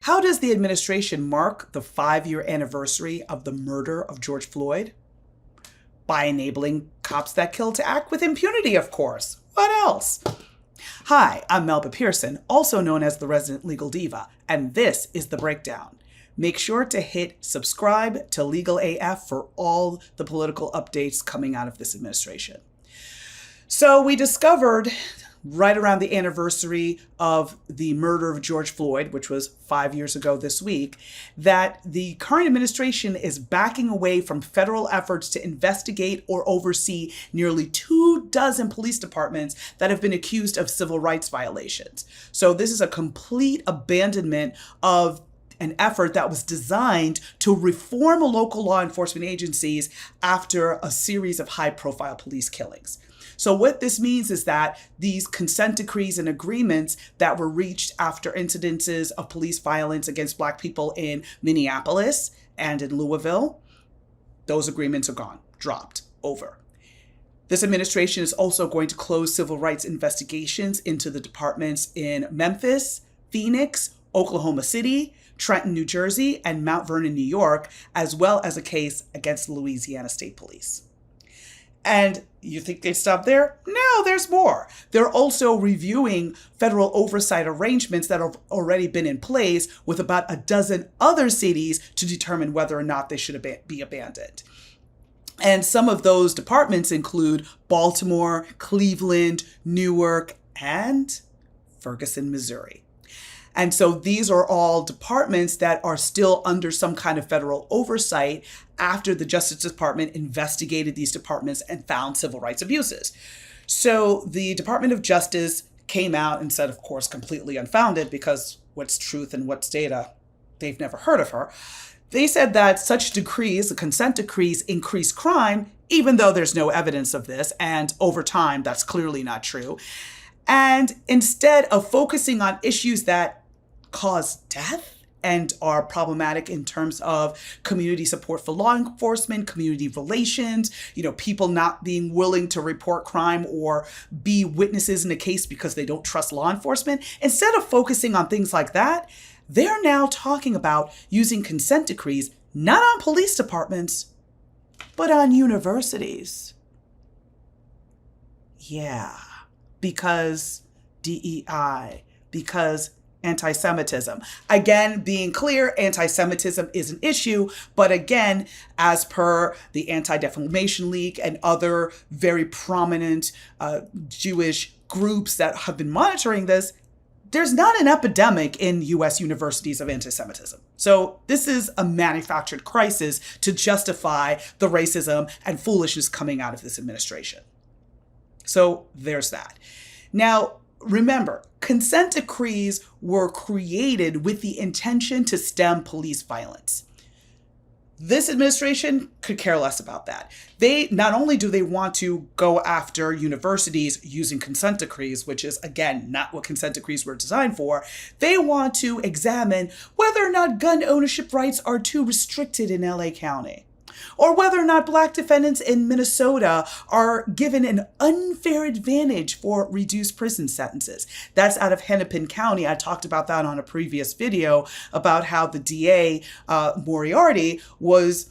How does the administration mark the 5-year anniversary of the murder of George Floyd? By enabling cops that kill to act with impunity, of course. What else? Hi, I'm Melba Pearson, also known as the Resident Legal Diva, and this is The Breakdown. Make sure to hit subscribe to Legal AF for all the political updates coming out of this administration. So we discovered right around the anniversary of the murder of George Floyd, which was 5 years ago this week, that the current administration is backing away from federal efforts to investigate or oversee nearly 24 police departments that have been accused of civil rights violations. So this is a complete abandonment of an effort that was designed to reform local law enforcement agencies after a series of high-profile police killings. So what this means is that these consent decrees and agreements that were reached after incidences of police violence against Black people in Minneapolis and in Louisville, those agreements are gone, dropped, over. This administration is also going to close civil rights investigations into the departments in Memphis, Phoenix, Oklahoma City, Trenton, New Jersey, and Mount Vernon, New York, as well as a case against Louisiana State Police. And you think they'd stop there? No, there's more. They're also reviewing federal oversight arrangements that have already been in place with about a dozen other cities to determine whether or not they should be abandoned. And some of those departments include Baltimore, Cleveland, Newark, and Ferguson, Missouri. And so these are all departments that are still under some kind of federal oversight after the Justice Department investigated these departments and found civil rights abuses. So the Department of Justice came out and said, of course, completely unfounded, because what's truth and what's data? They've never heard of her. They said that such decrees, the consent decrees, increase crime, even though there's no evidence of this. And over time, that's clearly not true. And instead of focusing on issues that cause death and are problematic in terms of community support for law enforcement, community relations, people not being willing to report crime or be witnesses in a case because they don't trust law enforcement, instead of focusing on things like that, they're now talking about using consent decrees, not on police departments, but on universities. Yeah, because DEI, because anti-Semitism. Again, being clear, anti-Semitism is an issue, but again, as per the Anti-Defamation League and other very prominent Jewish groups that have been monitoring this, there's not an epidemic in US universities of anti-Semitism. So this is a manufactured crisis to justify the racism and foolishness coming out of this administration. So there's that. Now, remember, consent decrees were created with the intention to stem police violence. This administration could care less about that. They not only do they want to go after universities using consent decrees, which is, again, not what consent decrees were designed for, they want to examine whether or not gun ownership rights are too restricted in LA County, or whether or not Black defendants in Minnesota are given an unfair advantage for reduced prison sentences. That's out of Hennepin County. I talked about that on a previous video about how the DA, Moriarty, was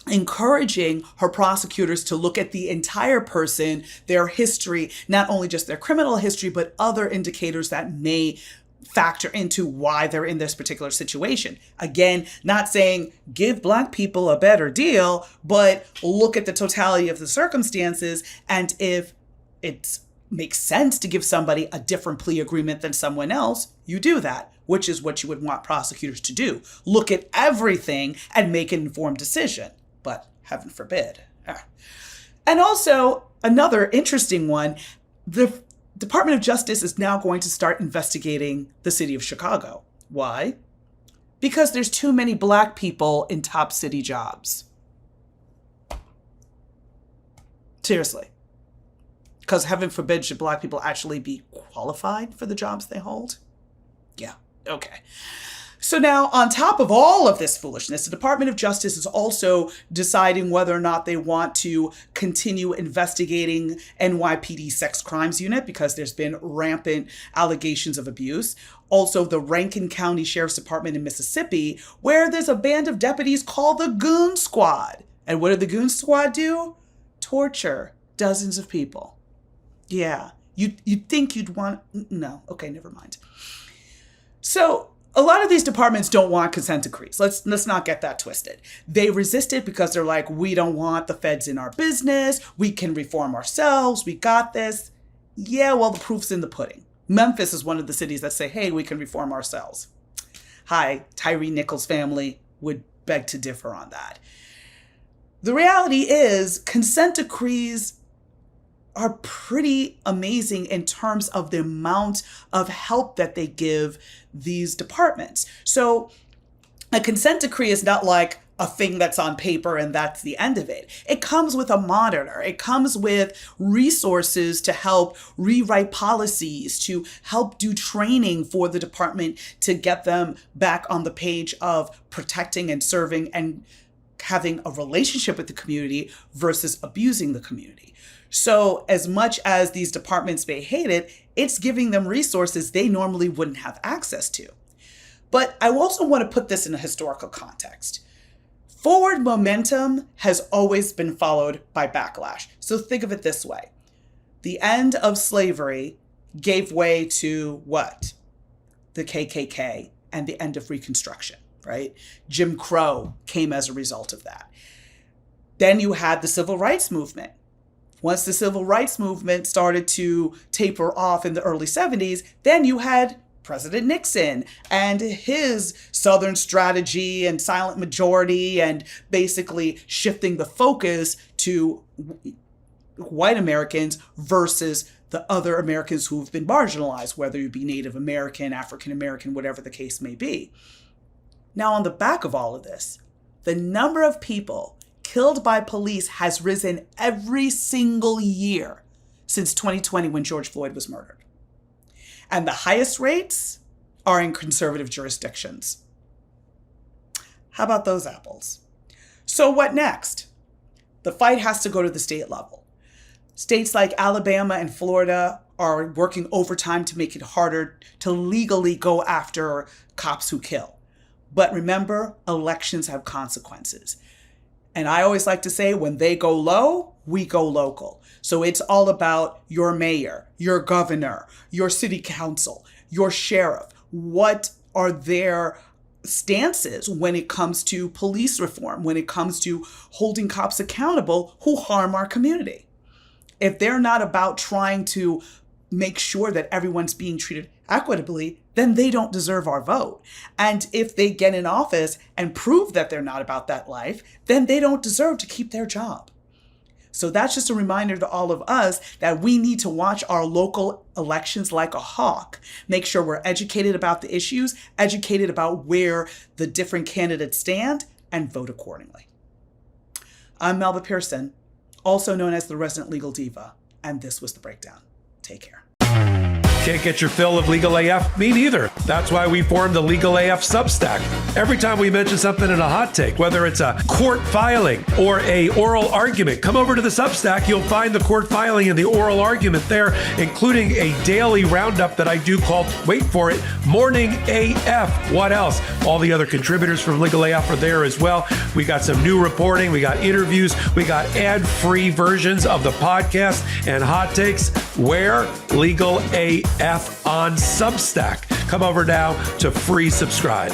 encouraging her prosecutors to look at the entire person, their history, not only just their criminal history, but other indicators that may factor into why they're in this particular situation. Again, not saying give Black people a better deal, but look at the totality of the circumstances. And if it makes sense to give somebody a different plea agreement than someone else, you do that, which is what you would want prosecutors to do. Look at everything and make an informed decision. But heaven forbid. And also, another interesting one, the Department of Justice is now going to start investigating the city of Chicago. Why? Because there's too many Black people in top city jobs. Seriously. Because heaven forbid, should Black people actually be qualified for the jobs they hold? Yeah, okay. So now, on top of all of this foolishness, the Department of Justice is also deciding whether or not they want to continue investigating NYPD Sex Crimes Unit because there's been rampant allegations of abuse. Also, the Rankin County Sheriff's Department in Mississippi, where there's a band of deputies called the Goon Squad. And what did the Goon Squad do? Torture dozens of people. Yeah, you'd think you'd want... No, okay, never mind. So... a lot of these departments don't want consent decrees. Let's not get that twisted. They resist it because they're like, we don't want the feds in our business. We can reform ourselves. We got this. Yeah, well, the proof's in the pudding. Memphis is one of the cities that say, hey, we can reform ourselves. Hi, Tyree Nichols' family would beg to differ on that. The reality is consent decrees are pretty amazing in terms of the amount of help that they give these departments. So a consent decree is not like a thing that's on paper and that's the end of it. It comes with a monitor. It comes with resources to help rewrite policies, to help do training for the department to get them back on the page of protecting and serving and having a relationship with the community versus abusing the community. So as much as these departments may hate it, it's giving them resources they normally wouldn't have access to. But I also want to put this in a historical context. Forward momentum has always been followed by backlash. So think of it this way. The end of slavery gave way to what? The KKK and the end of Reconstruction, right? Jim Crow came as a result of that. Then you had the Civil Rights Movement. Once the Civil Rights Movement started to taper off in the early 70s, then you had President Nixon and his Southern strategy and silent majority and basically shifting the focus to white Americans versus the other Americans who've been marginalized, whether you be Native American, African American, whatever the case may be. Now, on the back of all of this, the number of people killed by police has risen every single year since 2020 when George Floyd was murdered. And the highest rates are in conservative jurisdictions. How about those apples? So what next? The fight has to go to the state level. States like Alabama and Florida are working overtime to make it harder to legally go after cops who kill. But remember, elections have consequences. And I always like to say, when they go low, we go local. So it's all about your mayor, your governor, your city council, your sheriff. What are their stances when it comes to police reform, when it comes to holding cops accountable who harm our community? If they're not about trying to make sure that everyone's being treated equitably, then they don't deserve our vote. And if they get in office and prove that they're not about that life, then they don't deserve to keep their job. So that's just a reminder to all of us that we need to watch our local elections like a hawk. Make sure we're educated about the issues, educated about where the different candidates stand, and vote accordingly. I'm Melba Pearson, also known as the Resident Legal Diva, and this was The Breakdown. Take care. Can't get your fill of Legal AF? Me neither. That's why we formed the Legal AF Substack. Every time we mention something in a hot take, whether it's a court filing or a oral argument, come over to the Substack. You'll find the court filing and the oral argument there, including a daily roundup that I do called, wait for it, Morning AF. What else? All the other contributors from Legal AF are there as well. We got some new reporting. We got interviews. We got ad-free versions of the podcast and hot takes. Where? Legal AF on Substack. Come over now to free subscribe.